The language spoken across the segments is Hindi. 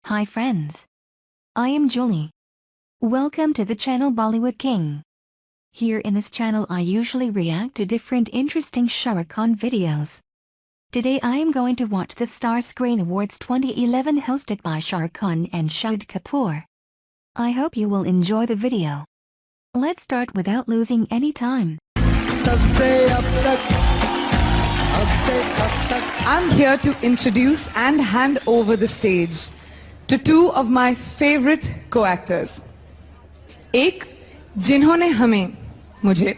Hi friends. I am Julie. Welcome to the channel Bollywood King. Here in this channel I usually react to different interesting Shah Rukh Khan videos. Today I am going to watch the Star Screen Awards 2011 hosted by Shah Rukh Khan and Shahid Kapoor. I hope you will enjoy the video. Let's start without losing any time. I'm here to introduce and hand over the stage to two of my favorite co-actors. एक जिन्होंने मुझे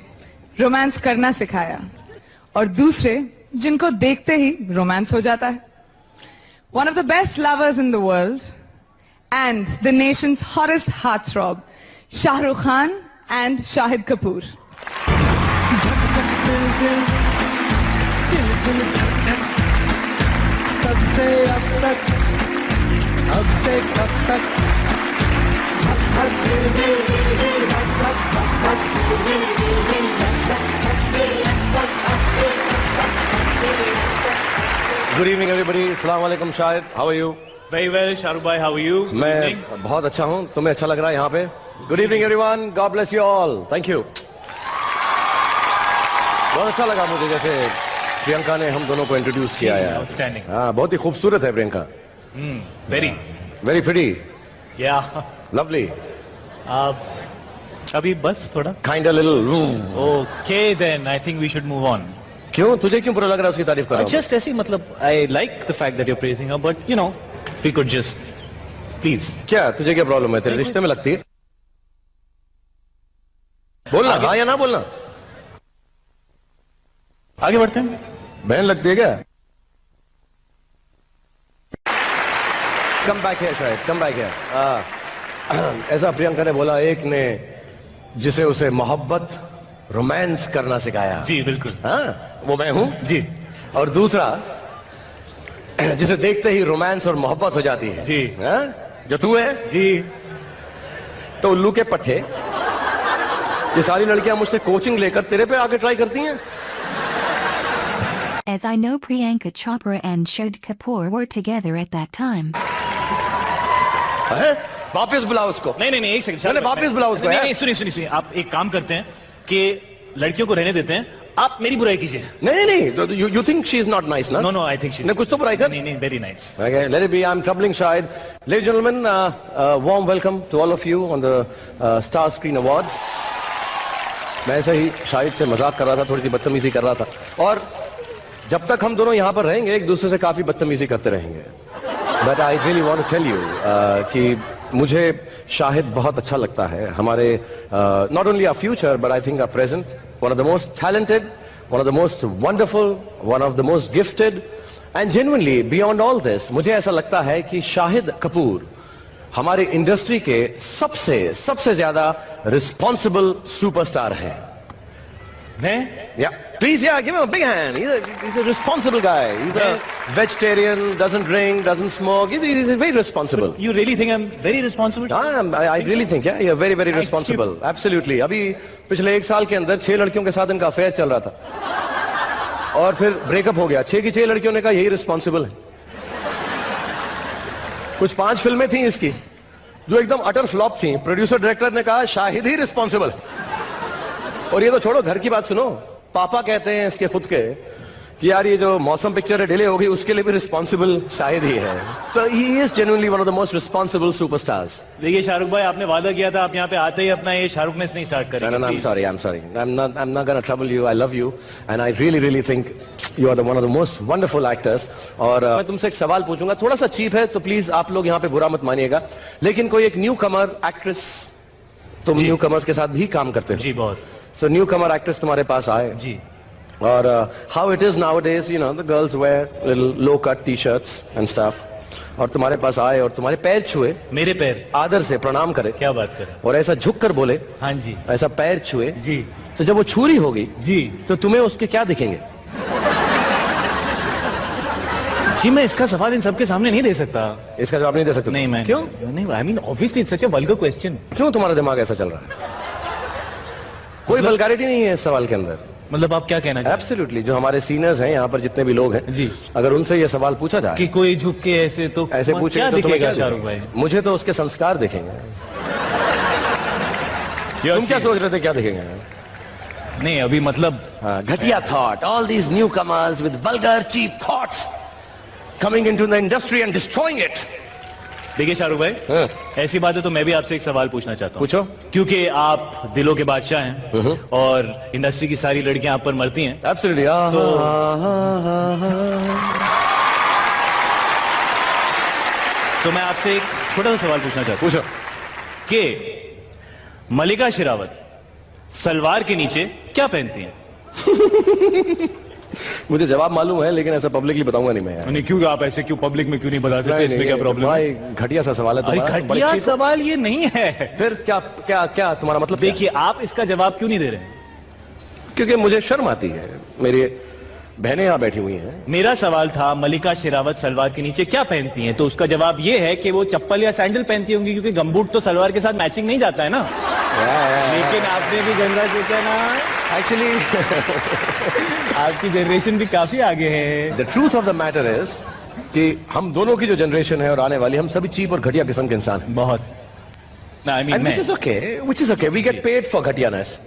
रोमांस करना सिखाया और दूसरे जिनको देखते ही रोमांस हो जाता है. One of the best lovers in the world and the nation's hottest heartthrob, Shah Rukh Khan and Shahid Kapoor. Good evening everybody. Assalamu alaikum Shahid. How are you? Very well, Shahrukh bhai. How are you? मैं बहुत अच्छा हूँ. तुम्हें अच्छा लग रहा है यहाँ पे? Good evening everyone. God bless you all. Thank you. बहुत अच्छा लगा मुझे जैसे प्रियंका ने हम दोनों को इंट्रोड्यूस किया है. Outstanding. हाँ, बहुत ही खूबसूरत है Priyanka. Very pretty. Yeah. Lovely. अभी बस थोड़ा. Kinda little. Okay then. I think we should move on. क्यों? तुझे क्यों बुरा लग रहा है उसकी तारीफ कर रहा हूँ? Just ऐसी मतलब I like the fact that you're praising her, but you know, if we could just please. क्या? तुझे क्या प्रॉब्लम है? तेरे रिश्ते में लगती है? बोलना हाँ या ना बोलना? आगे बढ़ते हैं. बहन लगती है क्या? Come back here शायद. Come back here. ऐसा प्रियंका ने बोला एक ने जिसे उसे मोहब्बत रोमांस करना सिखाया. जी बिल्कुल. हाँ, वो मैं हूँ जी. और दूसरा जिसे देखते ही रोमांस और मोहब्बत हो जाती है. जी. हाँ, जो तू है. जी. तो उल्लू के पट्टे ये सारी लड़कियां मुझसे कोचिंग लेकर तेरे पे आके ट्राई करती हैं. As I know Priyanka Chopra and Shahid Kapoor were together at that time. है? वापस बुलाओ उसको. नहीं एक सेकंड. वापस बुलाओ उसको. नहीं सुनिए आप एक काम करते हैं कि लड़कियों को रहने देते हैं. आप मेरी बुराई कीजिए. नहीं you think she is not nice ना? No I think she's. नहीं कुछ तो बुराई कर. नहीं very nice. Okay, let it be. I'm troubling Shahid. Ladies and gentlemen, warm welcome to all of you on the Star Screen Awards. मैं ऐसे ही शाहिद से मजाक कर रहा था, थोड़ी सी बदतमीजी कर रहा था और जब तक हम दोनों यहाँ पर रहेंगे एक दूसरे से काफी बदतमीजी करते रहेंगे. But I really want to tell you कि मुझे शाहिद बहुत अच्छा लगता है. हमारे not only our future but I think our present, one of the most talented, one of the most wonderful, one of the most gifted and genuinely beyond all this मुझे ऐसा लगता है कि शाहिद कपूर हमारे इंडस्ट्री के सबसे ज्यादा रिस्पॉन्सिबल सुपरस्टार है. Yeah, please, yeah, give him a big hand. He's a responsible guy. He's a vegetarian, doesn't drink, doesn't smoke. He's very responsible. You really think I'm very responsible? I really think, yeah, you're very responsible. Absolutely. अभी पिछले एक साल के अंदर 6 लड़कियों के साथ इनका अफेयर चल रहा था और फिर ब्रेकअप हो गया. 6 की 6 लड़कियों ने कहा यही रिस्पॉन्सिबल है. कुछ 5 फिल्में थी इसकी जो एकदम अटर फ्लॉप थी. प्रोड्यूसर डायरेक्टर ने कहा शाहिद ही रिस्पॉन्सिबल है. और ये तो छोड़ो, घर की बात सुनो. पापा कहते हैं इसके खुद के कि यार ये जो मौसम पिक्चर है डिले हो गई उसके लिए भी रिस्पॉन्सिबल शायद ही है. So he is genuinely one of the most responsible superstars. देखिए शाहरुख भाई, आपने वादा किया था आप यहाँ पे आते ही अपना ये शाहरुखनेस नहीं स्टार्ट करेंगे. No, I'm sorry. I'm not gonna trouble you. I love you and I really think you are one of the most wonderful actors. और मैं तुमसे एक सवाल पूछूंगा, थोड़ा सा चीप है तो प्लीज आप लोग यहाँ पे बुरा मत मानिएगा, लेकिन कोई एक न्यू कमर एक्ट्रेस, तुम न्यू कमर्स के साथ भी काम करते हो. जी बहुत. So newcomer actress तुम्हारे पास आए जी. और how it is nowadays, you know, the girls wear little low cut t-shirts and stuff. और तुम्हारे पास आए और तुम्हारे पैर छुए. मेरे पैर? आदर से प्रणाम करे. क्या बात करें. और ऐसा झुक कर बोले. हाँ जी. ऐसा पैर छुए. जी. तो जब वो छुरी होगी जी तो तुम्हें उसके क्या दिखेंगे? जी मैं इसका सवाल इन सबके सामने नहीं दे सकता. इसका जवाब नहीं दे सकते? नहीं मैं. क्यों? नहीं, I mean obviously it's such a vulgar question. क्यों तुम्हारा दिमाग ऐसा चल रहा है? कोई वल्गैरिटी नहीं है इस सवाल के अंदर. मतलब आप क्या कहना चाहते एब्सोल्युटली, जो हमारे सीनियर्स हैं यहाँ पर जितने भी लोग हैं जी, अगर उनसे ये सवाल पूछा जाए कि कोई झुक के ऐसे तो ऐसे पूछे क्या तो तुम्हें दिखेगा क्या शाहरुख भाई? मुझे तो उसके संस्कार दिखेंगे। तुम क्या सोच रहे थे क्या दिखेंगे? नहीं अभी मतलब घटिया thought, all these newcomers with vulgar cheap thoughts coming into the industry and destroying it. देखिए शाहरुख भाई, ऐसी बात है तो मैं भी आपसे एक सवाल पूछना चाहता हूँ। पूछो। क्योंकि आप दिलों के बादशाह हैं और इंडस्ट्री की सारी लड़कियां आप पर मरती हैं। एब्सोल्युटली। तो मैं आपसे एक छोटा सा सवाल पूछना चाहता हूँ। पूछो। कि मलिका शेरावत सलवार के नीचे क्या पहनती हैं? मुझे जवाब मालूम है लेकिन ऐसा पब्लिकली बताऊंगा नहीं मैं यार। नहीं क्यों, आप ऐसे क्यों पब्लिक में क्यों नहीं बता सकते? इसमें क्या प्रॉब्लम है? घटिया सा सवाल है तुम्हारा। घटिया सवाल ये नहीं है। फिर क्या क्या क्या तुम्हारा मतलब? देखिए आप इसका जवाब क्यों नहीं दे रहे? क्योंकि मुझे शर्म आती है, मेरी बहनें यहाँ बैठी हुई हैं। मेरा सवाल था मलिका शेरावत सलवार के नीचे क्या पहनती हैं, तो उसका जवाब ये है कि वो चप्पल या सैंडल पहनती होंगी, क्योंकि गमबूट तो सलवार के साथ मैचिंग नहीं जाता है ना। लेकिन आपने भी गंदा सोचा ना। एक्चुअली आपकी जनरेशन भी काफी आगे है। The truth of the matter is कि हम दोनों की जो जनरेशन है और आने वाली, हम सभी चीप और घटिया किस्म के इंसान हैं। बहुत। which is okay, we get paid for घटियानेस।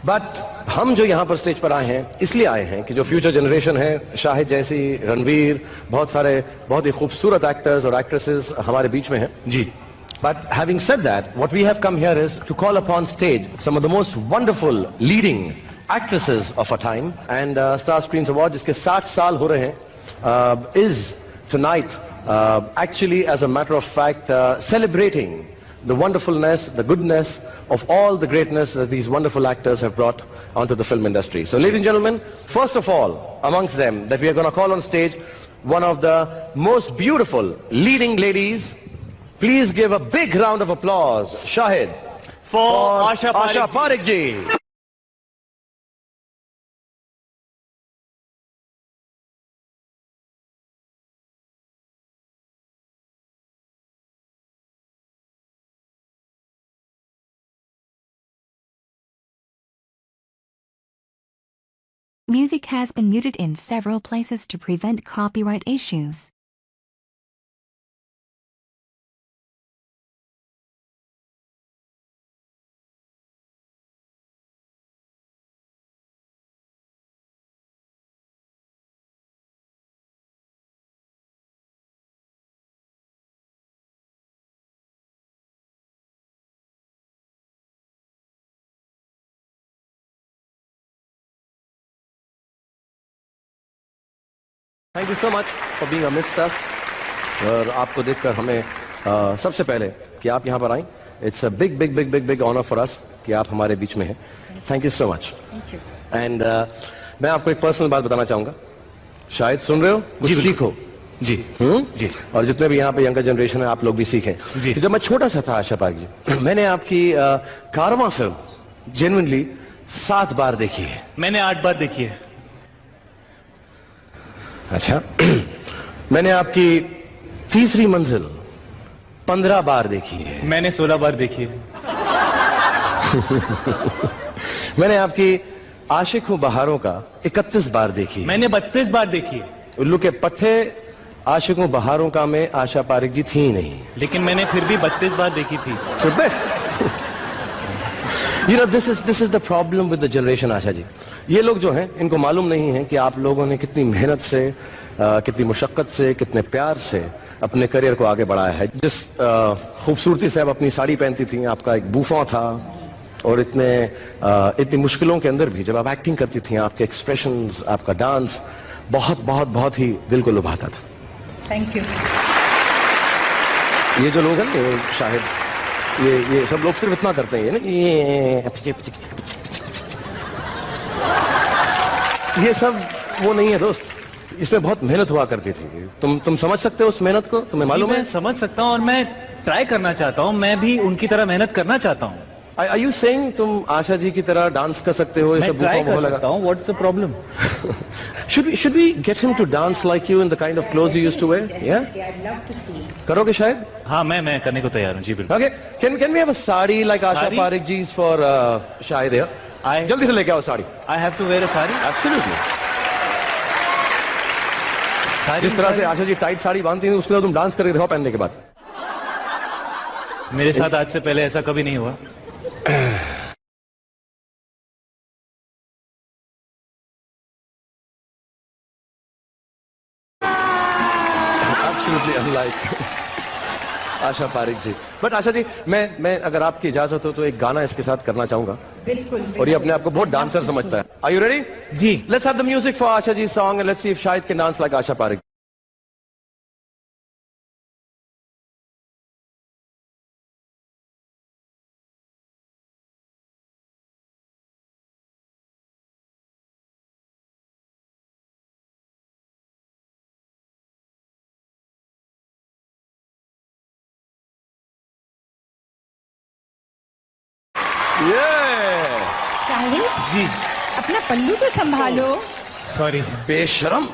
बट हम जो यहाँ पर स्टेज पर आए हैं इसलिए आए हैं कि जो फ्यूचर जनरेशन है, शाहिद जैसी, रणवीर, बहुत सारे बहुत ही खूबसूरत एक्टर्स और एक्ट्रेसेस हमारे बीच में हैं जी। But having said that, what we have come here is to call upon stage some of the most wonderful leading actresses of our time, and Star Screens Award जिसके 60 साल हो रहे हैं is tonight actually as a matter of fact celebrating the wonderfulness, the goodness of all the greatness that these wonderful actors have brought onto the film industry. So ladies and gentlemen, first of all amongst them that we are going to call on stage one of the most beautiful leading ladies. Please give a big round of applause, Shahid, for Asha Parekh ji. Music has been muted in several places to prevent copyright issues. Thank you so much for being amidst us. और आपको देखकर हमें सबसे पहले कि आप यहाँ पर आए, it's a big big big big big honour for us कि आप हमारे बीच में हैं. Thank you so much. And मैं आपको एक पर्सनल बात बताना चाहूंगा. शायद सुन रहे हो, कुछ सीखो. जी जी. और जितने भी यहाँ पे यंगर जनरेशन है, आप लोग भी सीखें. कि जब मैं छोटा सा था आशा पारेख जी, मैंने आपकी कारवां फिल्म जेन्युइनली 7 बार देखी है. मैंने 8 बार देखी है. अच्छा. मैंने आपकी तीसरी मंजिल 15 बार देखी है. मैंने 16 बार देखी है. मैंने आपकी आशिक हूं बहारों का 31 बार देखी है. मैंने 32 बार देखी है. उल्लू के पट्टे आशिक हूं बहारों का में आशा पारेख जी थी नहीं, लेकिन मैंने फिर भी 32 बार देखी थी. You know, this is the problem with the generation, Asha ji. ये लोग जो हैं, इनको मालूम नहीं है कि आप लोगों ने कितनी मेहनत से, कितनी मुशक्कत से, कितने प्यार से अपने करियर को आगे बढ़ाया है. जिस खूबसूरती से आप अपनी साड़ी पहनती थी, आपका एक बूफा था, और इतनी मुश्किलों के अंदर भी जब आप एक्टिंग करती थी, आपके एक्सप्रेशंस, आपका डांस बहुत बहुत बहुत ही दिल को लुभाता था. Thank you. ये जो लोग हैं ना, शाहिद, ये सब लोग सिर्फ इतना करते हैं ना, ये सब वो नहीं है दोस्त. इसमें बहुत मेहनत हुआ करती थी. तुम समझ सकते हो उस मेहनत को? तुम्हें मालूम है? मैं समझ सकता हूँ और मैं ट्राई करना चाहता हूँ. मैं भी उनकी तरह मेहनत करना चाहता हूँ. Are you saying तुम आशा जी की तरह डांस कर सकते हो? मैं ट्राई कर सकता हूँ. What's the problem? Should we get him to dance like you in the kind of clothes you used to wear? Yeah? I'd love to see. करोगे शायद? हाँ, मैं करने को तैयार हूँ. जी बिल्कुल. Okay. Can we have a sari like Asha Sari? Parekh ji's for Shahid here? जल्दी से लेके आओ sari. I have to wear a sari. Absolutely. जिस तरह से आशा जी टाइट साड़ी बांधती हैं उसके बाद तुम डांस करके दिखाओ पहनने के बाद। मेरे साथ आज से पहले ऐसा कभी नहीं हुआ। Absolutely unlike Asha Pareek ji. But Asha ji मैं अगर आपकी इजाजत हो तो एक गाना इसके साथ करना चाहूंगा। बिल्कुल। और ये अपने आप को बहुत डांसर समझता है। Are you ready? Ji. Let's have the music for Asha Ji's song and let's see if Shahid can dance like Asha Parik. Shahid जी। अपना पल्लू तो संभालो। सॉरी। बेशरम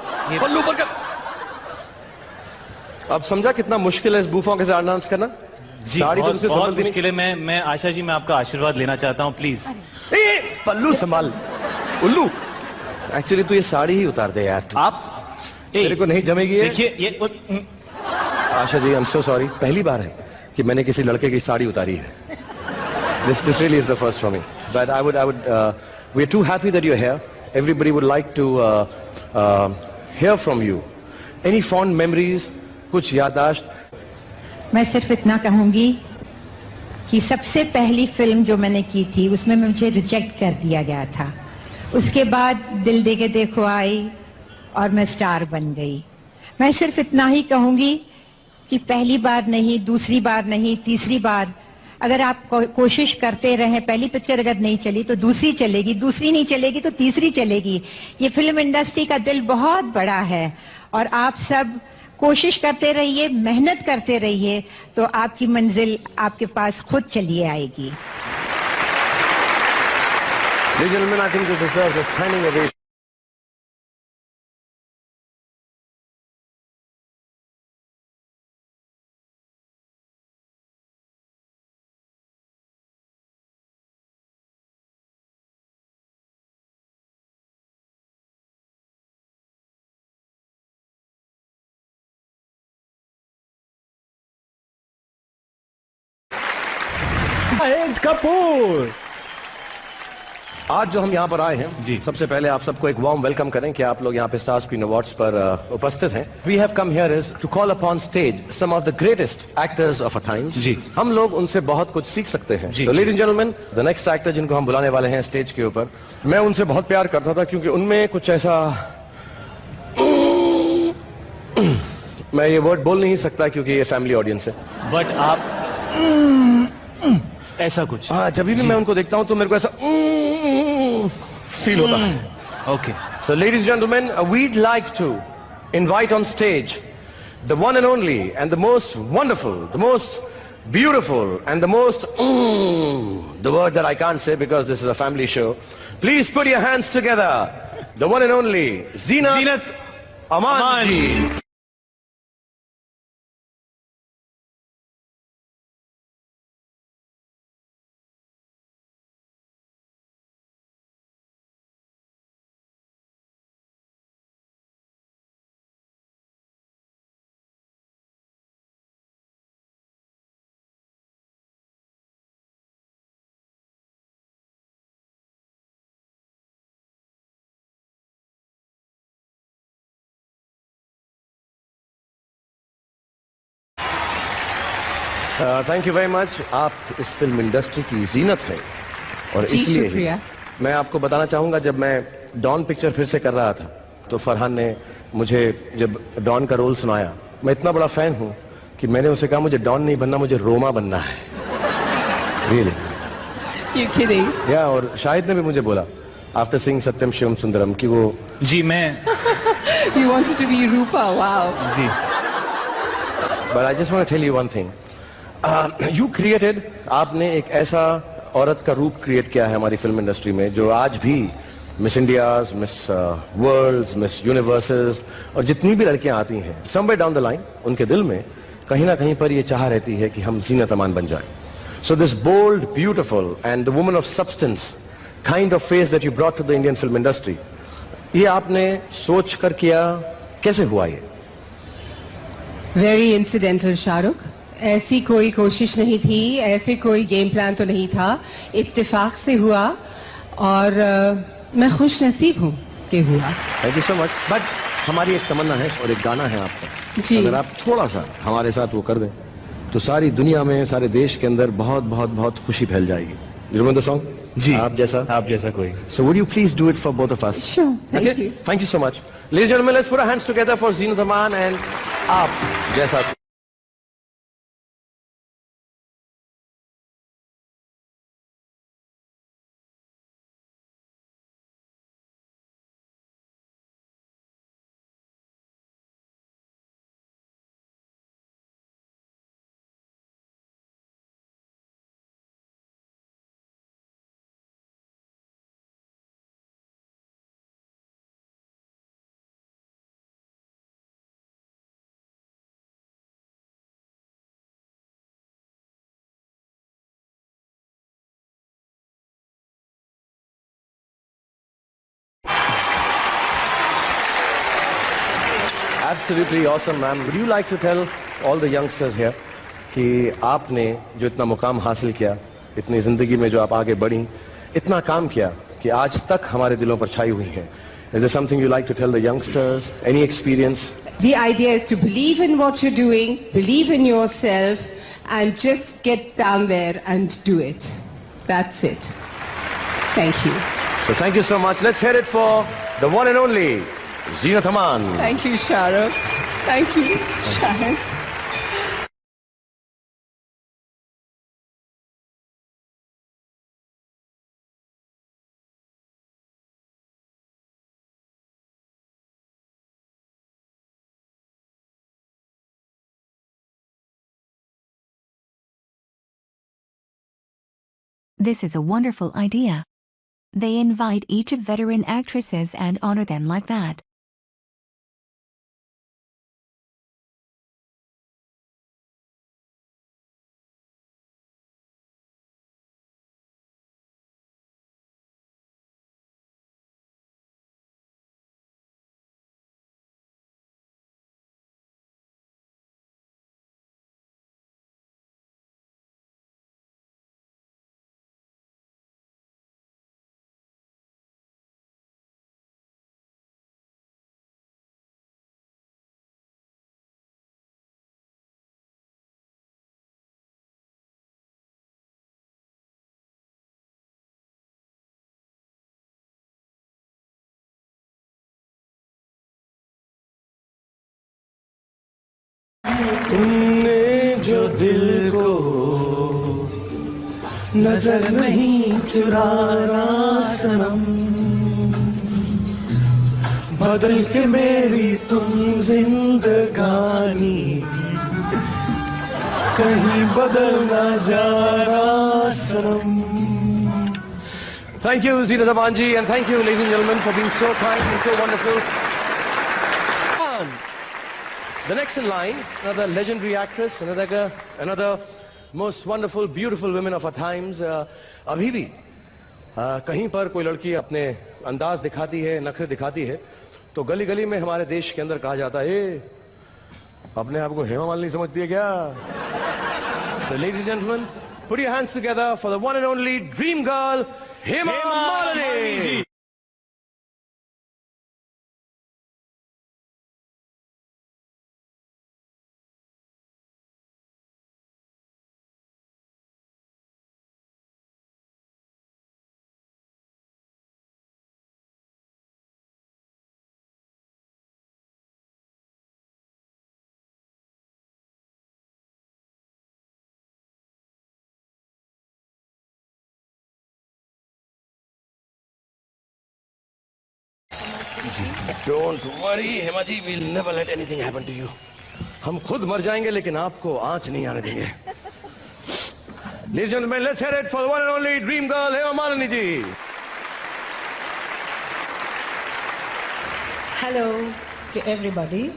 पल्लू पकड़। अब समझा कितना मुश्किल है इस बूफों के साथ डांस करना। साड़ी तो तुझे संभलती मुश्किल है। मैं आशा जी मैं आपका आशीर्वाद लेना चाहता हूँ प्लीज। पल्लू संभाल उल्लू। एक्चुअली तू ये साड़ी ही उतार दे यार। आप मेरे को नहीं जमेगी। देखिए ये Asha ji I am so sorry. पहली बार है कि मैंने किसी लड़के की साड़ी उतारी है। This really is the first for me. But we're too happy that you're here. Everybody would like to hear from you. Any fond memories? कुछ याददाश्त? मैं सिर्फ इतना कहूंगी कि सबसे पहली फिल्म जो मैंने की थी उसमें मुझे रिजेक्ट कर दिया गया था। उसके बाद दिल दे के देखो आई और मैं स्टार बन गई। मैं सिर्फ इतना ही कहूंगी कि पहली बार नहीं, दूसरी बार नहीं, तीसरी बार अगर आप कोशिश करते रहें, पहली पिक्चर अगर नहीं चली तो दूसरी चलेगी, दूसरी नहीं चलेगी तो तीसरी चलेगी। ये फिल्म इंडस्ट्री का दिल बहुत बड़ा है और आप सब कोशिश करते रहिए, मेहनत करते रहिए तो आपकी मंजिल आपके पास खुद चली आएगी। Ladies and gentlemen, I think this deserves a standing ovation. Shahid Kapoor. आज जो हम यहाँ पर आए हैं जी। सबसे पहले आप सबको एक वार्म वेलकम करें कि आप लोग यहाँ पे स्टार स्क्रीन अवार्ड्स पर उपस्थित हैं। We have come here is to call upon stage some of the greatest actors of a times. जी। हम लोग उनसे बहुत कुछ सीख सकते हैं। जी, तो जी। Ladies and gentleman, the next actor जिनको हम बुलाने वाले हैं स्टेज के ऊपर, मैं उनसे बहुत प्यार करता था क्योंकि उनमें कुछ ऐसा मैं ये वर्ड बोल नहीं सकता क्योंकि ये फैमिली ऑडियंस है। बट आप ऐसा कुछ। हाँ, जब भी मैं उनको देखता हूँ तो मेरे को ऐसा फील होता है। Okay. So, ladies and gentlemen, we'd like to invite on stage the one and only and the most wonderful, the most beautiful and the most the word that I can't say because this is a family show. Please put your hands together. The one and only Zeenat Aman ji. Thank you very much. आप इस फिल्म इंडस्ट्री की जीनत है और इसलिए ही मैं आपको बताना चाहूंगा, जब मैं डॉन पिक्चर फिर से कर रहा था तो फरहान ने मुझे जब डॉन का रोल सुनाया, मैं इतना बड़ा फैन हूं कि मैंने उसे कहा मुझे डॉन नहीं बनना, मुझे रोमा बनना है। Really You're kidding? या और शाहिद ने भी मुझे बोला आफ्टर सीइंग सत्यम शिवम सुंदरम कि वो जी मैं You wanted to be Rupa? Wow. Ji. But I just want to tell you one thing. You created, आपने एक ऐसा औरत का रूप क्रिएट किया है हमारी फिल्म इंडस्ट्री में जो आज भी Miss Indias, Miss Worlds, Miss Universes और जितनी भी लड़कियां आती हैं, समवेयर डाउन द लाइन उनके दिल में कहीं ना कहीं पर ये चाह रहती है कि हम जीनत अमान बन जाएं। So this bold, beautiful and the woman of substance kind of face that you brought to the Indian film industry, ये आपने सोच कर किया, कैसे हुआ ये? वेरी इंसिडेंटल शाहरुख, ऐसी कोई कोशिश नहीं थी, ऐसे कोई गेम प्लान तो नहीं था, इत्तेफाक से हुआ और मैं खुश नसीब हूँ कि हुआ। Thank you so much. But हमारी एक तमन्ना है और एक गाना है आपका, जी। अगर आप थोड़ा सा हमारे साथ वो कर दें तो सारी दुनिया में, सारे देश के अंदर बहुत बहुत बहुत खुशी फैल जाएगी। You remember the song? जी, आप जैसा कोई। So would you please do it for both of us? Sure, thank Okay? you. Thank you so much. Ladies and gentlemen, let's put our hands together for Zeenat Aman and आप जैसा। Absolutely awesome, ma'am. Would you like to tell all the youngsters here कि आपने जो इतना मुकाम हासिल किया, इतनी जिंदगी में जो आप आगे बढ़ी, इतना काम किया कि आज तक हमारे दिलों पर छाई हुई है? Is there something you like to tell the youngsters? Any experience? The idea is to believe in what you're doing, believe in yourself, and just get down there and do it. That's it. Thank you. So thank you so much. Let's hear it for the one and only Zeenat Aman. Thank you, Shahrukh. Thank you, Shahan. This is a wonderful idea. They invite each of veteran actresses and honor them like that. तुमने जो दिल को नजर नहीं चुराना सनम, बदल के मेरी तुम जिंदगानी कहीं बदल ना जाना सनम। Thank you, Zeenat Aman ji, and thank you, ladies and gentlemen, for being so kind and so wonderful. The next in line, another legendary actress, another most wonderful, beautiful women of our times. अभी भी कहीं पर कोई लड़की अपने अंदाज दिखाती है, नखरे दिखाती है, तो गली गली में हमारे देश के अंदर कहा जाता है, अपने आप को हेमा मालिनी समझती है क्या? So, ladies and gentlemen, put your hands together for the one and only dream girl, Hema Malini. Don't worry, Hema ji, we'll never let anything happen to you. हम खुद मर जाएंगे लेकिन आपको आंच नहीं आने देंगे. Ladies and gentlemen, let's hear it for the one and only dream girl, Hema Malini ji. Hello to everybody.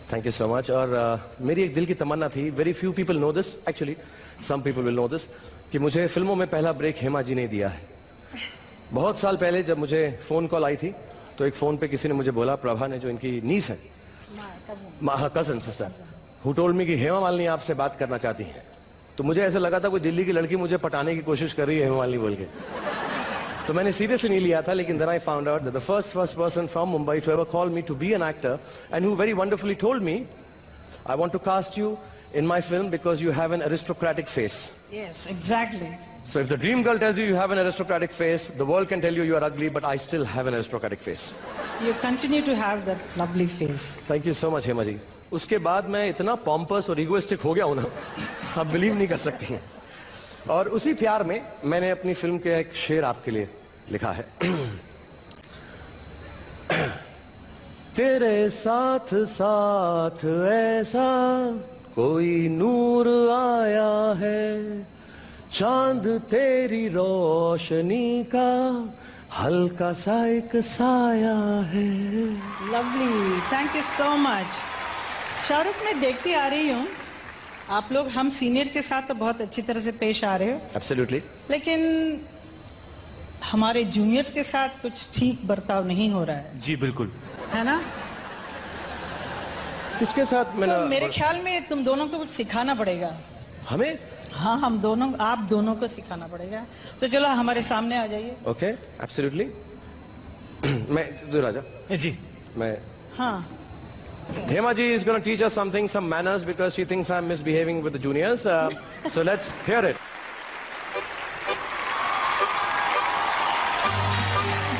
Thank you so much. और मेरी एक दिल की तमन्ना थी, very few people know this, actually, some people will know this, कि मुझे फिल्मों में पहला ब्रेक हेमा जी ने दिया है. बहुत साल पहले जब मुझे फोन कॉल आई थी तो एक फोन पे किसी ने मुझे बोला, प्रभा ने, जो इनकी नीस है, cousin sister, who told me कि हेमा मालिनी आपसे बात करना चाहती हैं। तो मुझे ऐसा लगा था कोई दिल्ली की लड़की मुझे पटाने की कोशिश कर रही है हेमा मालिनी बोल के, तो मैंने सीरियसली नहीं लिया था। लेकिन then I found out that the first person from Mumbai to ever call me to be an actor and who very wonderfully told me, I want to cast you in my film because you have an aristocratic face. Yes, exactly. So if the dream girl tells you you have an aristocratic face, the world can tell you you are ugly, but I still have an aristocratic face. You continue to have that lovely face. Thank you so much, Hema ji. उसके बाद मैं इतना पॉम्पस और इगोइस्टिक हो गया हूं ना, आप बिलीव नहीं कर सकती हैं। और उसी प्यार में मैंने अपनी फिल्म के एक शेर आपके लिए लिखा है। तेरे साथ साथ ऐसा कोई नूर आया है, चांद तेरी रोशनी का हल्का सा एक साया है। Lovely. Thank you so much. Shahrukh, मैं देखती आ रही हूँ आप लोग हम सीनियर के साथ तो बहुत अच्छी तरह से पेश आ रहे हो, Absolutely. लेकिन हमारे जूनियर्स के साथ कुछ ठीक बर्ताव नहीं हो रहा है, जी बिल्कुल, है ना? किसके साथ मैंने तो मेरे ख्याल में तुम दोनों को कुछ सिखाना पड़ेगा। हमें? हाँ, हम दोनों, आप दोनों को सिखाना पड़ेगा। तो चलो हमारे सामने आ जाइए। Okay, absolutely. मैं दूर आ जा। जी मैं हाँ, Hema ji is going to teach us something, some manners, because she thinks I'm misbehaving with the juniors. So let's hear it.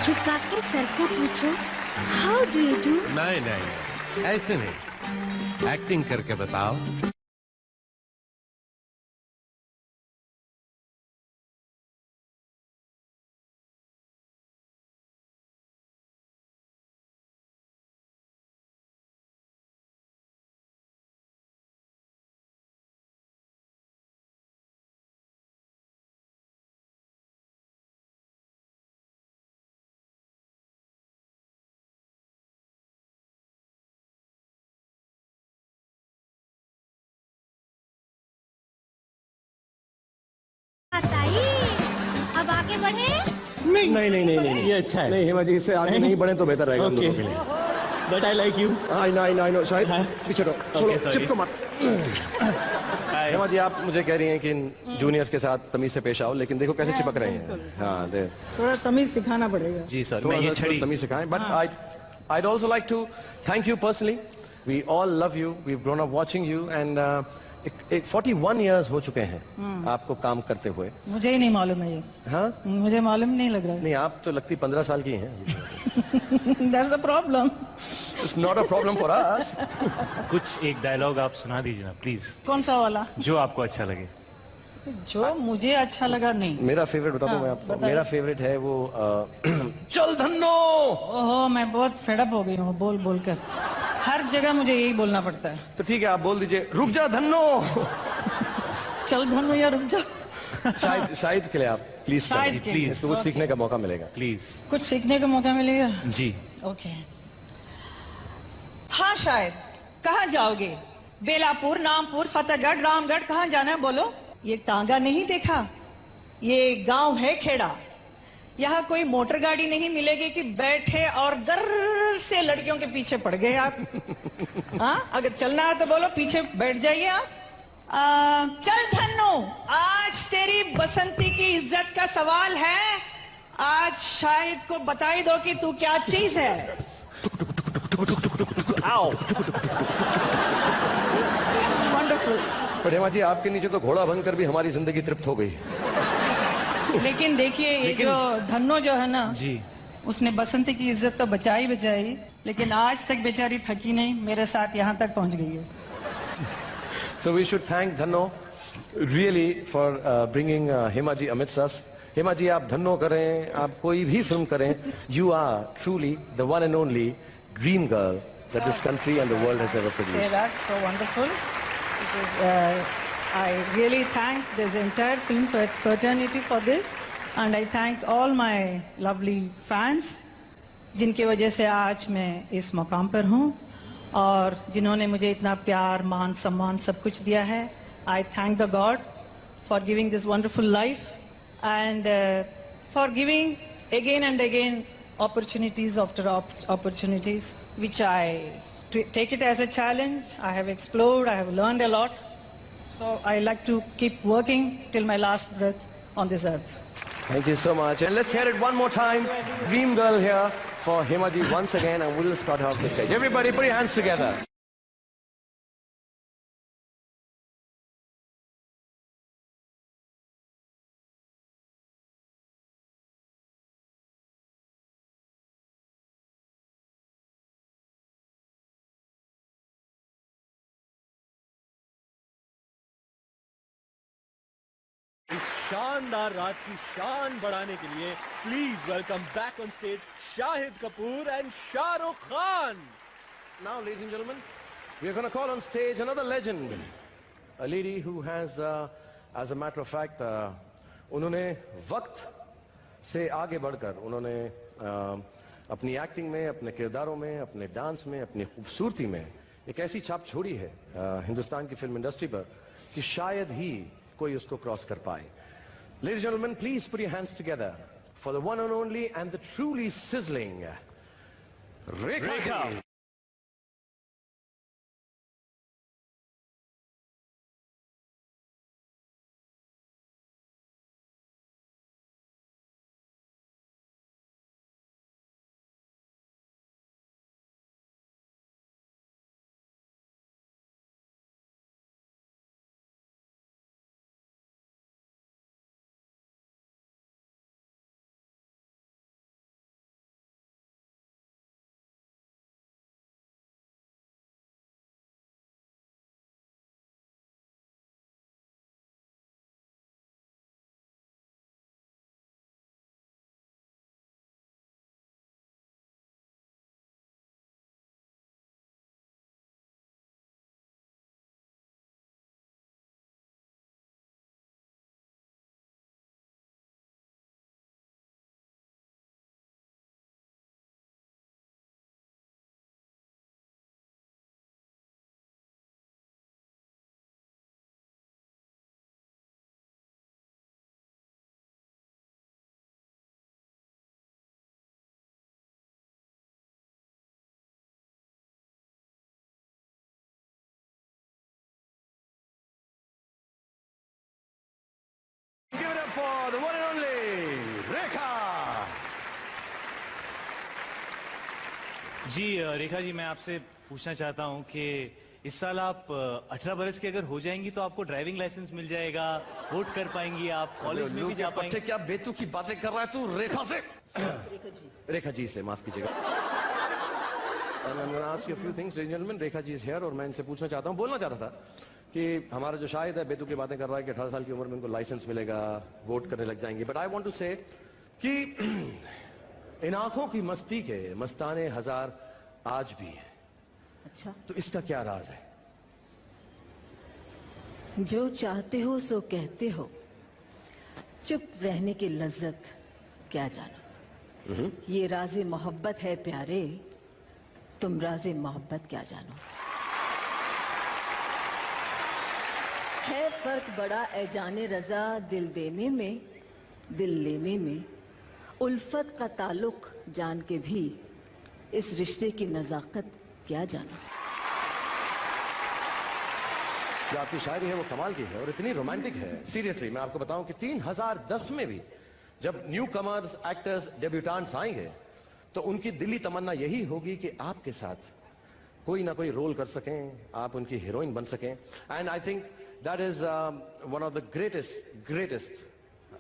झुका के सर को पूछो, हाउ डू यू डू? नहीं नहीं, ऐसे नहीं, एक्टिंग करके बताओ। अब आगे बढ़े? नहीं नहीं नहीं नहीं नहीं, ये अच्छा है। नहीं हेमा जी, इससे आगे नहीं बढ़े तो बेहतर रहेगा हम लोगों के लिए। But I like you. I know शायद पीछे हटो, छोड़ो, sorry. चिपको मत। हेमा जी, आप मुझे कह रही हैं कि इन जूनियर्स के साथ तमीज से पेश आओ, लेकिन देखो कैसे चिपक रहे हैं। हाँ, दे थोड़ा तमीज सिखाना पड़ेगा। जी सर, थोड़ा मैं ये सा छड़ी तमीज सिखाएं। But I'd also like to thank you personally. We all love you. We've grown up watching you, and 41 years हो चुके हैं आपको काम करते हुए। मुझे ही नहीं मालूम है ये। हाँ, मुझे मालूम नहीं लग रहा है। नहीं, आप तो लगती 15 साल की हैं। There's a problem. It's not a problem for us. कुछ एक डायलॉग आप सुना दीजिए ना प्लीज, कौन सा वाला? जो आपको अच्छा लगे। जो मुझे अच्छा लगा नहीं। मेरा फेवरेट बता दूं मैं आपको, मेरा फेवरेट है वो चल धन्नो। ओहो, मैं बहुत फेडअप हो गई हूँ बोल बोल कर, हर जगह मुझे यही बोलना पड़ता है। तो ठीक है, आप बोल दीजिए रुक जा धन्नो। चल धन्नो या रुक जा। शायद के लिए आप प्लीज शायद के लिए। प्लीज, इसको कुछ सीखने का मौका मिलेगा प्लीज। कुछ सीखने का मौका मिलेगा। जी ओके। हाँ, शायद। कहाँ जाओगे? बेलापुर, नामपुर, फतेहगढ़, रामगढ़, कहाँ जाना है बोलो? ये टांगा नहीं देखा, ये गांव है खेड़ा। यहाँ कोई मोटर गाड़ी नहीं मिलेगी कि बैठे और गर्र से लड़कियों के पीछे पड़ गए आप। हाँ, अगर चलना है तो बोलो, पीछे बैठ जाइए आप। चल धन्नो, आज तेरी बसंती की इज्जत का सवाल है। आज शाहिद को बताई दो कि तू क्या चीज है। आओ। वंडरफुल। पर हेमा जी, आपके नीचे तो घोड़ा बनकर भी हमारी जिंदगी तृप्त हो गई। लेकिन देखिए, ये जो धन्नो जो है ना जी, उसने बसंती की इज्जत तो बचाई, लेकिन आज तक बेचारी थकी नहीं, मेरे साथ यहाँ तक पहुँच गई है। So we should thank Dhanno really for bringing Hema ji amidst us. Hema ji, आप धन्नो करें, आप कोई भी फिल्म करें, you are truly the one and only dream girl that this country and the world has ever produced. Say that, so wonderful. Because I really thank this entire film fraternity for this, and I thank all my lovely fans, जिनकी वजह से आज मैं इस मुकाम पर हूँ और जिन्होंने मुझे इतना प्यार, मान, सम्मान सब कुछ दिया है। I thank the God for giving this wonderful life and for giving again and again, opportunities after opportunities, which I take it as a challenge. I have explored, I have learned a lot. So I like to keep working till my last breath on this earth. Thank you so much. And let's hear it one more time. Dream Girl here for Hema ji once again, and we'll escort her off the stage. Everybody put your hands together. इस शानदार रात की शान बढ़ाने के लिए please welcome back on stage Shahid Kapoor and Shahrukh Khan. Now, ladies and gentlemen, we are going to call on stage another legend, a lady who has, as a matter of fact, उन्होंने वक्त से आगे बढ़कर उन्होंने अपनी एक्टिंग में, अपने किरदारों में, अपने डांस में, अपनी खूबसूरती में एक ऐसी छाप छोड़ी है हिंदुस्तान की फिल्म इंडस्ट्री पर कि शायद ही कोई उसको क्रॉस कर पाए. Ladies and gentlemen, please put your hands together for the one and only and the truly sizzling Rekha. Give it up for the one and only Rekha. जी रेखा जी, मैं आपसे पूछना चाहता हूं कि इस साल आप 18 बरस की अगर हो जाएंगी तो आपको ड्राइविंग लाइसेंस मिल जाएगा, वोट कर पाएंगी, आप कॉलेज में भी जा पाएंगे. क्या बेतु की बातें कर रहा है तू रेखा से? रेखा जी से माफ कीजिएगा. And I'm going to ask you a few things, ladies and gentlemen. Rekha ji is here और मैं इनसे पूछना चाहता हूँ, बोलना चाहता था कि हमारा जो शाहिद है बेतु की बातें कर रहा है कि 18 साल की उम्र में उनको लाइसेंस मिलेगा, वोट करने लग जाएंगे. बट आई वांट टू से कि इन आंखों की मस्ती के मस्ताने हजार आज भी हैं. अच्छा, तो इसका क्या राज है? जो चाहते हो सो कहते हो, चुप रहने की लज्जत क्या जानो. ये राज़े मोहब्बत है प्यारे, तुम राज़े मोहब्बत क्या जानो. है फर्क बड़ा ए जाने रजा, दिल देने में दिल लेने में. उल्फत का ताल्लुक जान के भी इस रिश्ते की नजाकत क्या जानो. जो आपकी शायरी है वो कमाल की है और इतनी रोमांटिक है. सीरियसली मैं आपको बताऊं कि 3010 में भी जब न्यू कमर्स एक्टर्स डेब्यूटांट्स आएंगे तो उनकी दिली तमन्ना यही होगी कि आपके साथ कोई ना कोई रोल कर सकें, आप उनकी हीरोइन बन सकें. And I think that is one of the greatest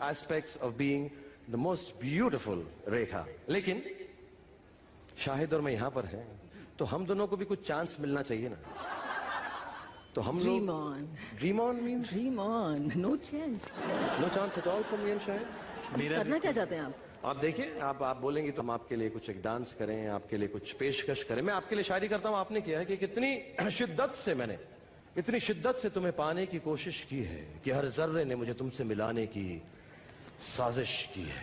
aspects of being the most beautiful Rekha. लेकिन शाहिद और मैं यहां पर हैं तो हम दोनों को भी कुछ चांस मिलना चाहिए ना. तो हम dream on. Dream on means dream on. No chance. No chance at all for me and Shahid. करना क्या चाहते हैं आप? आप देखिए, आप बोलेंगे तो हम आपके लिए कुछ एक डांस करें, आपके लिए कुछ पेशकश करें. मैं आपके लिए शायरी करता हूं. आपने किया है कि कितनी शिद्दत से मैंने इतनी शिद्दत से तुम्हें पाने की कोशिश की है कि हर जर्रे ने मुझे तुमसे मिलाने की साजिश की है.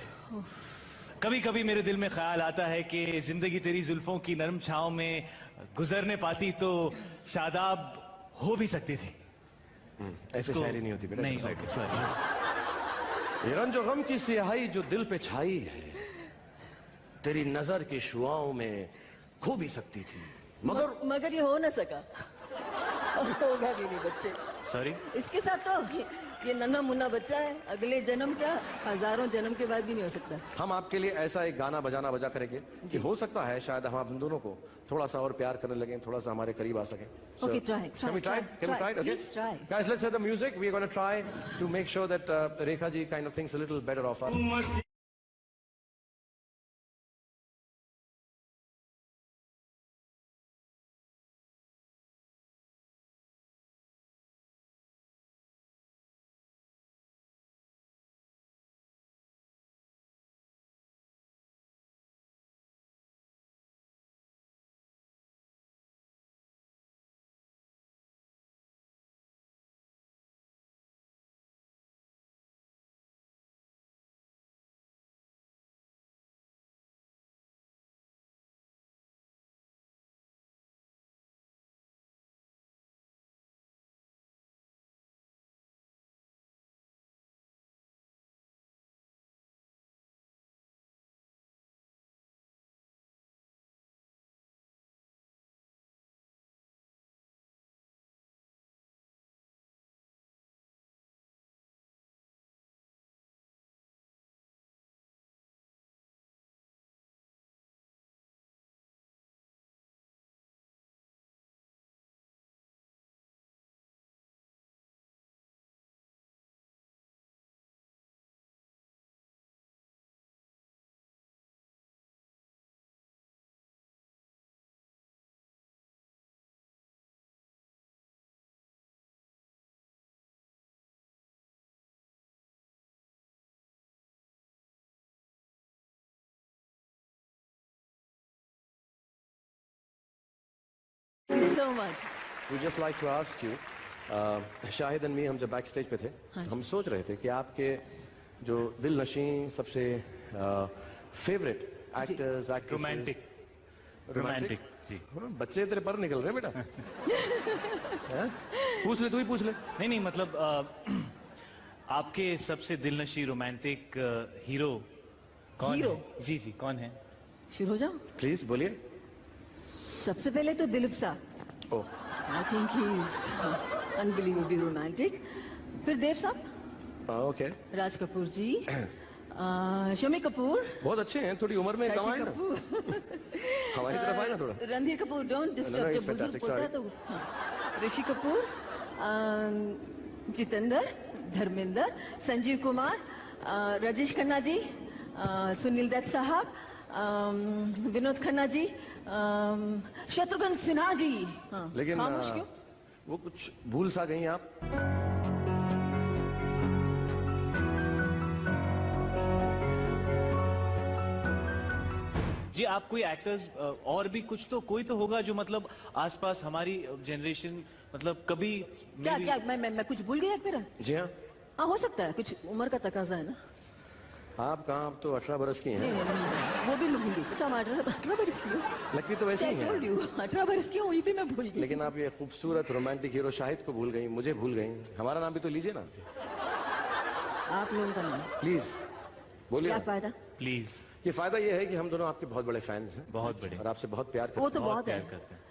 कभी कभी मेरे दिल में ख्याल आता है कि जिंदगी तेरी जुल्फों की नरम छांव में गुजरने पाती तो शादाब हो भी सकती थी. ऐसे शायरी नहीं होती बेटा. नहीं, सॉरी. ये रंजो गम की सियाही जो दिल पे छाई है, तेरी नजर की शुआओं में खो भी सकती थी, मगर ये हो ना सका और होगा भी नहीं बच्चे। सॉरी, इसके साथ तो ये नन्हा मुन्ना बच्चा है, अगले जन्म क्या हजारों जन्म के बाद भी नहीं हो सकता। हम आपके लिए ऐसा एक गाना बजाना बजा करेंगे कि हो सकता है शायद हम दोनों को थोड़ा सा और प्यार करने लगे, थोड़ा सा हमारे करीब आ सके। Okay, try. Can we try? Okay. Please try. Guys, let's hear the music. We are going to try to make sure that Rekha ji kind of thinks a little better of us. Thank you so much. We just like to ask you, Shahid and me हम जब बैक स्टेज पे थे, हम सोच रहे थे कि आपके जो दिल नशीं सबसे फेवरेट एक्टर्स, रोमांटिक जी। बच्चे तेरे पर निकल रहे हैं बेटा। पूछ ले, तू ही पूछ ले। नहीं मतलब आपके सबसे दिलनशी रोमांटिक हीरो कौन हीरो? है? जी कौन है? शुरू हो जाओ। प्लीज बोलिए। सबसे पहले तो दिलीप साहब। I think he is unbelievably romantic. फिर देव साहब। ओके। राज कपूर जी। शमी कपूर। बहुत अच्छे हैं, थोड़ी उम्र में कम आए ना। हमारी तरफ आए ना थोड़ा। रणधीर कपूर, डोंट डिस्टर्ब, जब बुजुर्ग बोलता है तो। ऋषि कपूर, जितेंद्र, धर्मेंद्र, संजीव कुमार, राजेश खन्ना जी, सुनील दत्त साहब, विनोद खन्ना जी, शत्रुघ्न सिन्हा जी। लेकिन क्यों? वो कुछ भूल सा गई आप। जी आप कोई एक्टर्स और भी कुछ तो कोई तो होगा जो मतलब आसपास हमारी जनरेशन मतलब कभी क्या मैं कुछ भूल गया मेरा? जी हाँ, हो सकता है, कुछ उम्र का तकाजा है ना। आप कहाँ, आप तो 18 बरस की हैं। नहीं, वो भी मैं भूल गई। अच्छा, मैं 18 बरस की हूँ। लगती तो वैसे ही है। 18 बरस की हूँ, ये भी मैं भूल गई। लेकिन आप ये खूबसूरत रोमांटिक हीरो शाहिद को भूल गई, मुझे भूल गई। हमारा नाम भी तो लीजिए ना। आप लोगों का नाम प्लीज बोलिए। क्या फायदा? प्लीज। ये फायदा ये है कि हम दोनों आपके बहुत बड़े फैंस हैं, बहुत बड़े, और आपसे बहुत प्यार करते हैं। वो तो बहुत है।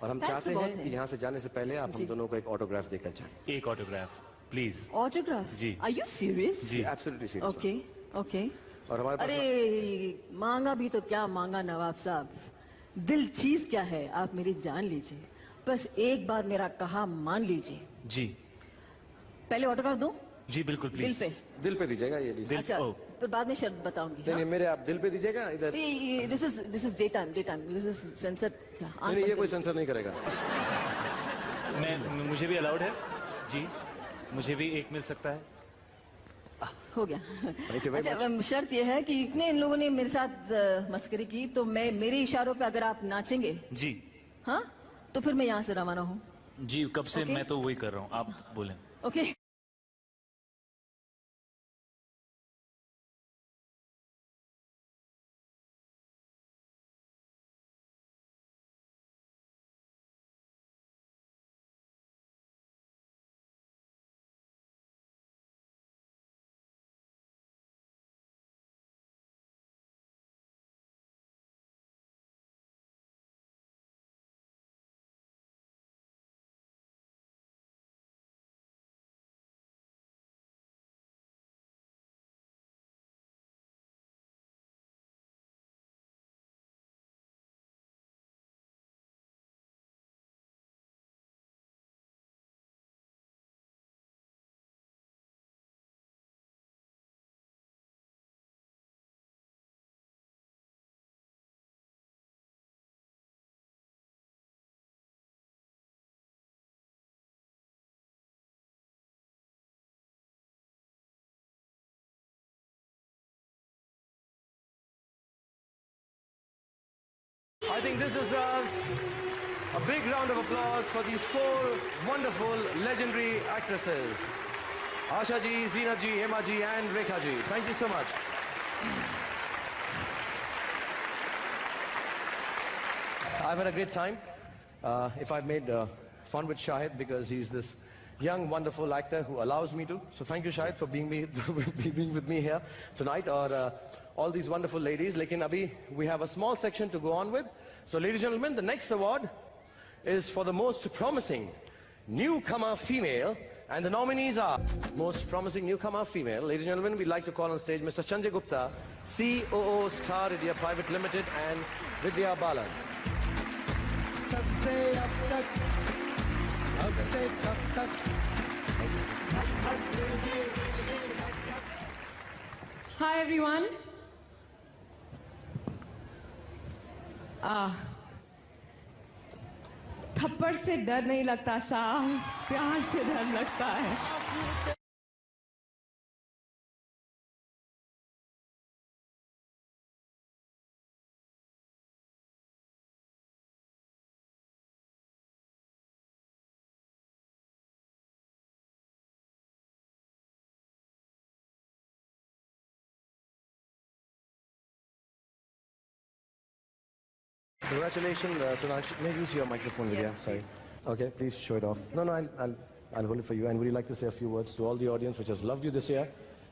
और हम चाहते हैं कि यहाँ से जाने से पहले आप हम दोनों को एक ऑटोग्राफ देकर जाएं। एक ऑटोग्राफ प्लीज। ऑटोग्राफ? जी। Are you serious? जी एब्सोल्युटली सीरियस। Okay okay. और हमारे पास अरे मांगा भी तो क्या मांगा नवाब साहब, दिल चीज क्या है आप मेरी जान लीजिए, बस एक बार मेरा कहा मान लीजिए। जी। पहले ऑटोग्राफ दूं? जी बिल्कुल प्लीज। दिल पे दीजिएगा ये लीजिए। अच्छा, फिर बाद में शर्त बताऊंगी। नहीं मेरे आप दिल पे दीजिएगा इधर। This is day time, this is sensor. नहीं ये कोई सेंसर नहीं करेगा। मुझे भी अलाउड है जी, मुझे भी एक मिल सकता है। हो गया। अच्छा, शर्त यह है कि इतने इन लोगों ने मेरे साथ मस्करी की, तो मैं मेरे इशारों पे अगर आप नाचेंगे जी, हाँ, तो फिर मैं यहाँ से रवाना हूँ। जी कब से मैं तो वही कर रहा हूँ, आप बोलें। Okay. I think this deserves a big round of applause for these four wonderful, legendary actresses. Asha ji, Zeenat ji, Hema ji and Rekha ji. Thank you so much. I've had a great time. If I've made fun with Shahid because he's this young, wonderful actor who allows me to. So thank you, Shahid, for being with me here tonight. Or all these wonderful ladies. Lekin abhi, we have a small section to go on with. So ladies and gentlemen, the next award is for the most promising newcomer female. And the nominees are most promising newcomer female. Ladies and gentlemen, we'd like to call on stage Mr. Sanjay Gupta, COO Star India Private Limited, and Vidya Balan. Hi everyone. थप्पड़ से डर नहीं लगता साहब, प्यार से डर लगता है. Congratulations, Sonakshi. May I use your microphone, Vidya? Yes, sorry. please. Okay, please show it off. No, I'll hold it for you. And would you like to say a few words to all the audience which has loved you this year?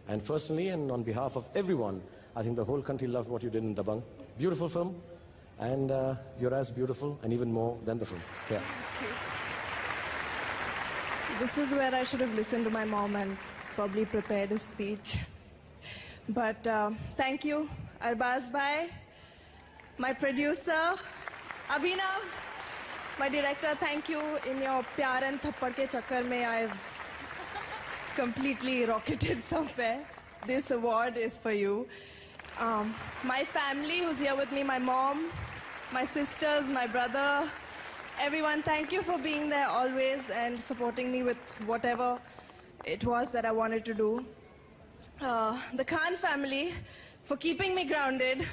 And personally, and on behalf of everyone, I think the whole country loved what you did in Dabang. Beautiful film, and you're as beautiful and even more than the film. Yeah. This is where I should have listened to my mom and probably prepared a speech. But thank you, Arbaz Bhai, my producer, Abhinav, my director. Thank you. In your Pyar and Thappad ke chakkar mein, I've completely rocketed somewhere. This award is for you. My family who's here with me, my mom, my sisters, my brother, everyone, thank you for being there always and supporting me with whatever it was that I wanted to do. The Khan family for keeping me grounded.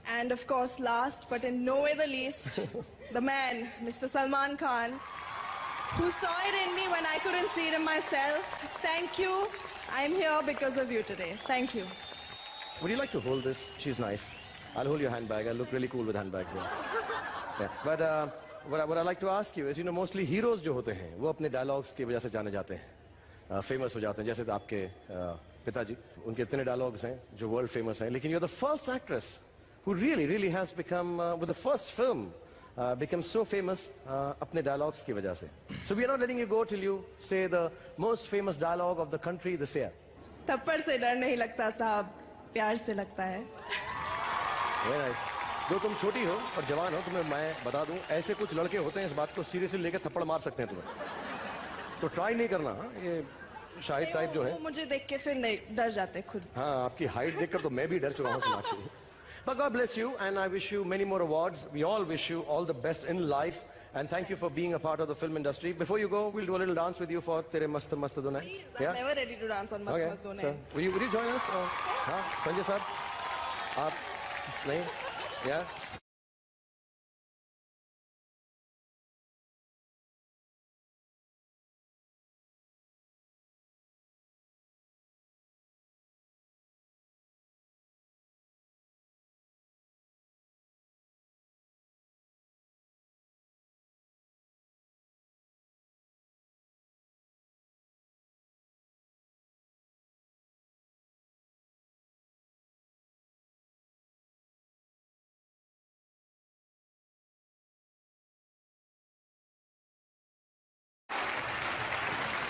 And of course, last but in no way the least, the man, Mr. Salman Khan, who saw it in me when I couldn't see it in myself. Thank you. I'm here because of you today. Thank you. Would you like to hold this? She's nice. I'll hold your handbag. I look really cool with handbags. Yeah. But what I'd like to ask you is, mostly heroes जो होते हैं, वो अपने dialogues की वजह से जाने जाते हैं, famous हो जाते हैं. जैसे आपके पिताजी, उनके इतने dialogues हैं जो world famous हैं. लेकिन you're the first actress who really has become, with the first film, become so famous apne dialogues ki wajah se. So we are not letting you go till you say the most famous dialogue of the country this year. थप्पड़ से डर नहीं लगता साहब, प्यार से लगता है. Very nice. जो तुम छोटी हो और जवान हो, तुम्हें मैं बता दूं, ऐसे कुछ लड़के होते हैं इस बात को सीरियसली लेकर थप्पड़ मार सकते हैं तुम्हें. तो ट्राई नहीं करना. ये शाहिद टाइप जो है, वो मुझे देख के फिर नहीं डर जाते खुद. हाँ, आपकी हाइट देखकर तो मैं भी डर चुका हूँ Sonakshi. But God bless you, and I wish you many more awards. We all wish you all the best in life, and thank you for being a part of the film industry. Before you go, we'll do a little dance with you for Tere Mast Mast Dunai. I'm never ready to dance on Mast Mast Dunai. So, would you join us? Sanjay sir? Aap? Nahin? Yeah?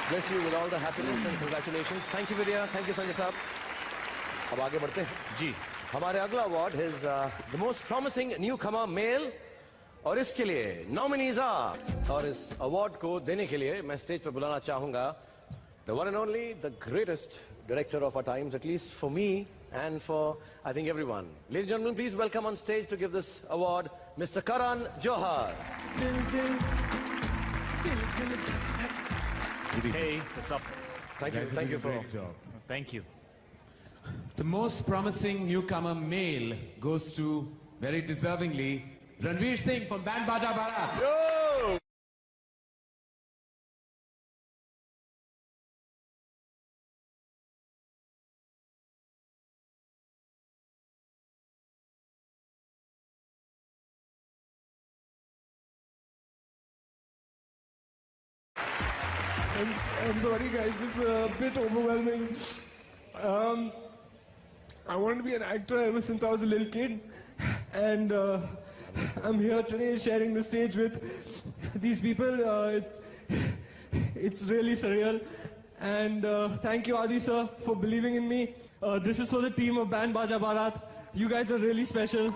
Bless you with all the happiness and congratulations. Thank you, Vidya. Thank you, Sanjay साहब. अब आगे बढ़ते हैं. जी. हमारे अगला award is the most promising newcomer male. और इसके लिए nominees are, और इस award को देने के लिए मैं stage पर बुलाना चाहूँगा the one and only, the greatest director of our times, at least for me and for, I think, everyone. Ladies and gentlemen, please welcome on stage to give this award, Mr. Karan Johar. Hey, what's up? Thank you for great job. Thank you. The most promising newcomer male goes to, very deservingly, Ranveer Singh from Band Baja Barat. Yo! I'm sorry guys, this is a bit overwhelming. I wanted to be an actor ever since I was a little kid, and I'm here today sharing the stage with these people. It's really surreal, and thank you Adi sir for believing in me. This is for the team of Band Baja Barat. You guys are really special.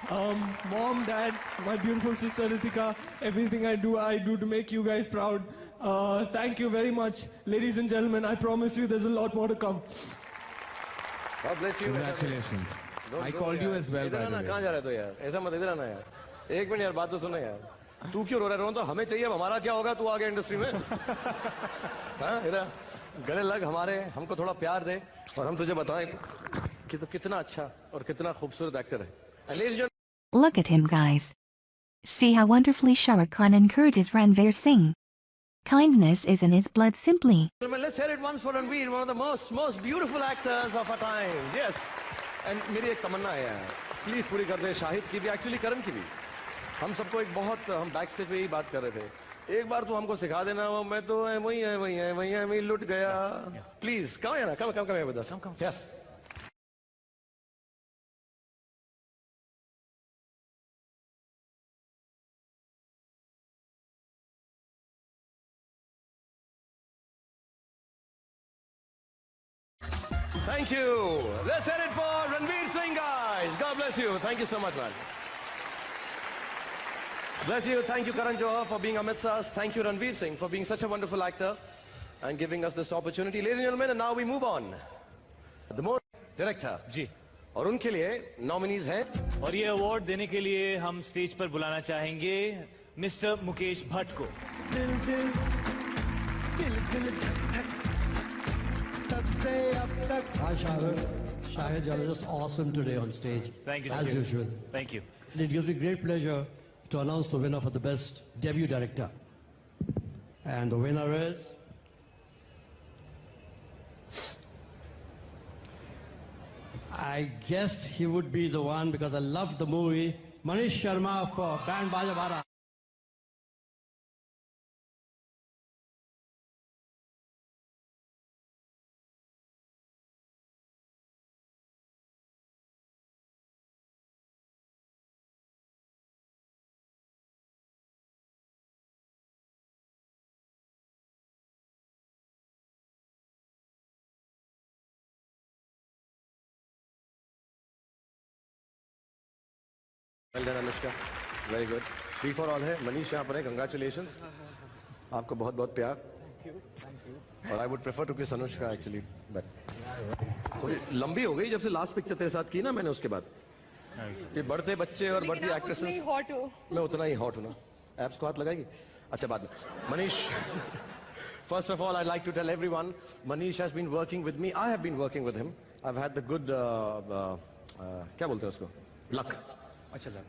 Mom, Dad, my beautiful sister Ritika, everything I do to make you guys proud. Thank you very much, ladies and gentlemen. I promise you there's a lot more to come. God bless you. Congratulations. I called you as well, by the way. कहाँ जा रहे हो यार? ऐसा मत इधर आना यार. एक मिनट यार, बात तो सुनो यार. तू क्यों रो रहा है? रोना तो हमें चाहिए. अब हमारा क्या होगा? तू आ गया इंडस्ट्री में. हाँ, इधर गले लग हमारे, हमको थोड़ा प्यार दे और हम तुझे बताएं कि तो कितना अच्छा और कितना खूबसूरत एक्टर है. Look at him, guys. See how wonderfully Shah Rukh Khan encourages Ranveer Singh. Kindness is in his blood simply. Let's hear it once for Ranveer, one of the most beautiful actors of our times. Yes. And मेरी एक तमन्ना है यार, प्लीज पूरी कर दे. शाहिद की भी, एक्चुअली करण की भी. हम सबको एक बहुत, हम बैक स्टेज पे ही बात कर रहे थे. एक बार तू हमको सिखा देना. मैं तो वही है मैं लुट गया. प्लीज कम है ना, कम है बता. क्या Thank you. Let's hear it for Ranveer Singh, guys. God bless you. Thank you so much, man. Bless you. Thank you, Karan Johar, for being amidst us. Thank you, Ranveer Singh, for being such a wonderful actor and giving us this opportunity. Ladies and gentlemen, and now we move on. The more director. जी. और उनके लिए nominees हैं. और ये अवार्ड देने के लिए हम स्टेज पर बुलाना चाहेंगे मिस्टर मुकेश भट्ट को. Hi Shahid. Shahid, you're just awesome today on stage. Thank you. As usual. Thank you. And it gives me great pleasure to announce the winner for the best debut director. And the winner is... I guessed he would be the one because I loved the movie. Manish Sharma for Band Baja Barat. Well done, Anushka. Very good. 3 for all है. मनीष यहाँ पर है. Congratulations. आपको बहुत बहुत प्यार. और I would prefer to kiss Anushka actually, but थोड़ी लंबी हो गई जब से लास्ट पिक्चर तेरे साथ की ना मैंने उसके बाद. ये बढ़ते बच्चे और बढ़ती एक्ट्रेसेस. मैं उतना ही हॉट हूँ ना. एप्स को हाथ लगाएगी. अच्छा बाद में. Manish. First of all, I'd like to tell everyone, Manish has been working with me. I have been working with him. I've had the good, क्या बोलते हैं उसको? Luck.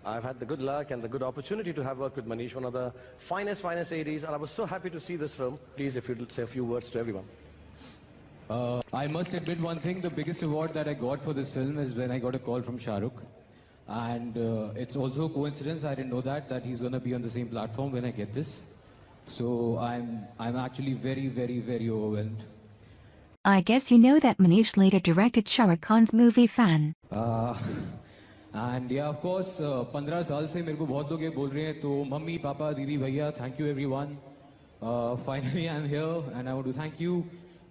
I've had the good luck and the good opportunity to have worked with Manish, one of the finest ADs, and I was so happy to see this film. Please, if you'd say a few words to everyone. I must admit one thing, the biggest award that I got for this film is when I got a call from Shah Rukh. And it's also a coincidence, I didn't know that he's going to be on the same platform when I get this. So I'm actually very, very, very overwhelmed. I guess you know that Manish later directed Shah Rukh Khan's movie Fan. And yeah, of course, 15 साल से मेरे को बहुत लोग ये बोल रहे हैं, तो मम्मी, पापा, दीदी, भैया, thank you everyone. Finally I'm here and I want to thank you,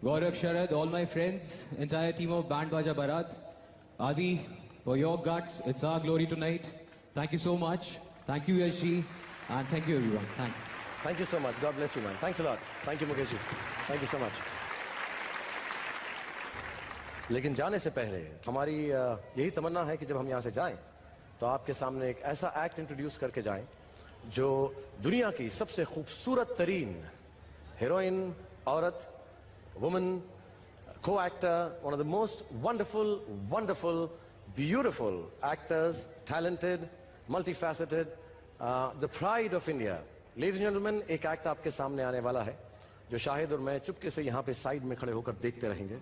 Gaurav, Sharad, all my friends, entire team of Band Baja Barat, Adi, for your guts. It's our glory tonight. Thank you so much. Thank you, Yashi, and thank you everyone. Thanks. Thank you so much. God bless you, man. Thanks a lot. Thank you, Mukesh ji. Thank you so much. लेकिन जाने से पहले हमारी यही तमन्ना है कि जब हम यहाँ से जाएं तो आपके सामने एक ऐसा एक्ट इंट्रोड्यूस करके जाएं जो दुनिया की सबसे खूबसूरत तरीन हीरोइन, औरत, woman, co-actor, one of the most wonderful, beautiful actors, talented, multifaceted, the pride of India. Ladies and gentlemen, एक एक्ट आपके सामने आने वाला है जो शाहिद और मैं चुपके से यहाँ पे साइड में खड़े होकर देखते रहेंगे.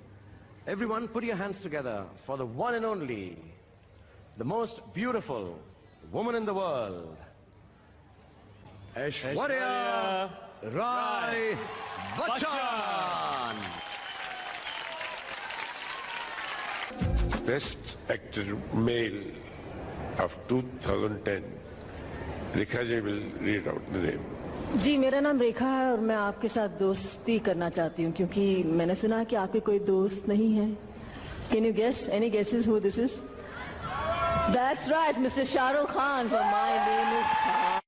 Everyone, put your hands together for the one and only, the most beautiful woman in the world, Aishwarya Rai Bachchan. Best Actor Male of 2010. Rekha ji will read out the name. जी, मेरा नाम रेखा है और मैं आपके साथ दोस्ती करना चाहती हूँ क्योंकि मैंने सुना कि आपके कोई दोस्त नहीं है. Can you guess? Any guesses who this is? That's right, Mr. Shah Rukh Khan for My Name is Khan.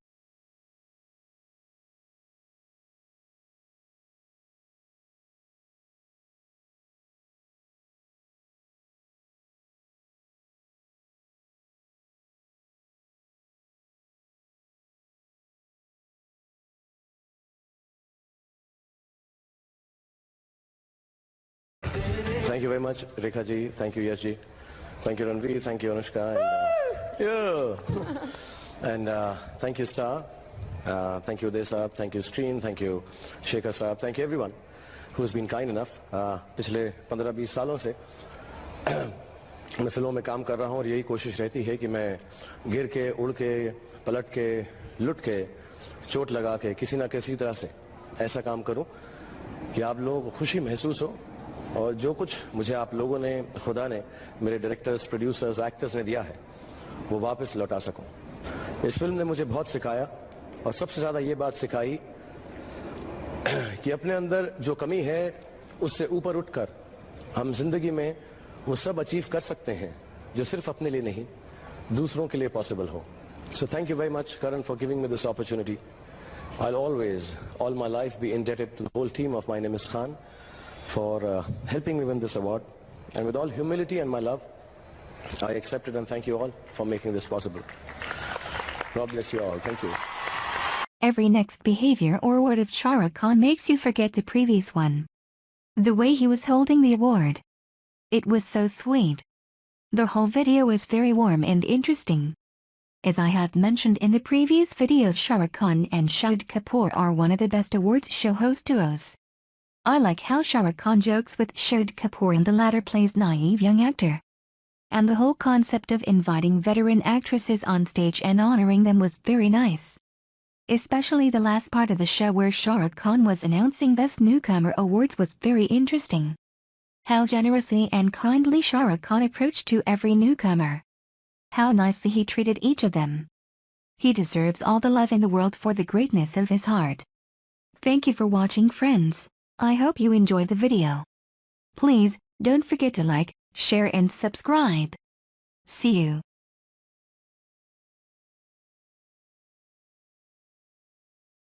Thank you very much, Rekha ji. Thank you, Yash ji. Thank you, Ranveer. Thank you, Anushka. And thank you, Star. Thank you, Uday Saab. Thank you, Screen. Thank you, Shekhar Saab. Thank you, everyone who has been kind enough. पिछले 15-20 सालों से मैं फिल्मों में काम कर रहा हूँ और यही कोशिश रहती है कि मैं गिर के, उड़ के, पलट के, लुट के, चोट लगा के किसी ना किसी तरह से ऐसा काम करूँ कि आप लोगों को खुशी महसूस हो और जो कुछ मुझे आप लोगों ने, खुदा ने, मेरे डायरेक्टर्स, प्रोड्यूसर्स, एक्टर्स ने दिया है वो वापस लौटा सकूं. इस फिल्म ने मुझे बहुत सिखाया और सबसे ज़्यादा ये बात सिखाई कि अपने अंदर जो कमी है उससे ऊपर उठकर हम जिंदगी में वो सब अचीव कर सकते हैं जो सिर्फ अपने लिए नहीं, दूसरों के लिए पॉसिबल हो. So thank you very much Karan for giving me this opportunity. I'll always, all my life, be indebted to the whole team of My Name is Khan for helping me win this award, and with all humility and my love, I accept it and thank you all for making this possible. God bless you all. Thank you. Every next behavior or word of Shah Rukh Khan makes you forget the previous one. The way he was holding the award. It was so sweet. The whole video was very warm and interesting. As I have mentioned in the previous videos, Shah Rukh Khan and Shahid Kapoor are one of the best awards show host duos. I like how Shah Rukh Khan jokes with Shahid Kapoor and the latter plays naive young actor. And the whole concept of inviting veteran actresses on stage and honoring them was very nice. Especially the last part of the show where Shah Rukh Khan was announcing Best Newcomer awards was very interesting. How generously and kindly Shah Rukh Khan approached to every newcomer. How nicely he treated each of them. He deserves all the love in the world for the greatness of his heart. Thank you for watching, friends. I hope you enjoyed the video. Please, don't forget to like, share and subscribe. See you.